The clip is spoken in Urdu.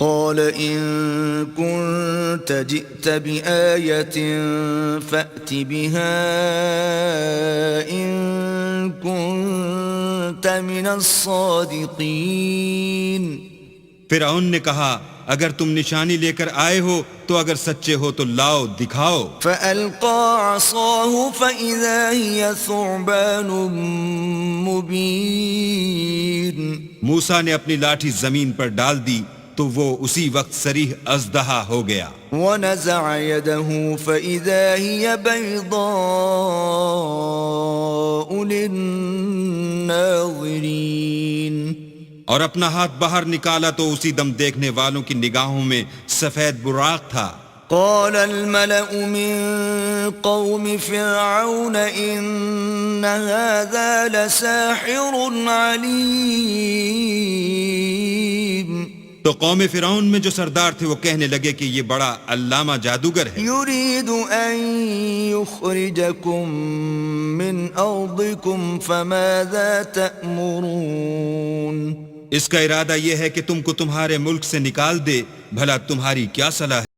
قال إن كنت جئت بآية فأت بها إن كنت من الصادقين. فرعون نے کہا اگر تم نشانی لے کر آئے ہو تو اگر سچے ہو تو لاؤ دکھاؤ. فألقى عصاه فإذا هي ثعبان مبين. موسیٰ نے اپنی لاٹھی زمین پر ڈال دی تو وہ اسی وقت صریح اژدہا ہو گیا. ونزع يده فإذا هي بيضاء للناظرين. اور اپنا ہاتھ باہر نکالا تو اسی دم دیکھنے والوں کی نگاہوں میں سفید براق تھا. قال الملأ من قوم فرعون إن هذا لساحر عليم. تو قوم فرعون میں جو سردار تھے وہ کہنے لگے کہ یہ بڑا علامہ جادوگر ہے. يريد أن يخرجكم من أرضكم فماذا تأمرون. اس کا ارادہ یہ ہے کہ تم کو تمہارے ملک سے نکال دے، بھلا تمہاری کیا صلاح ہے؟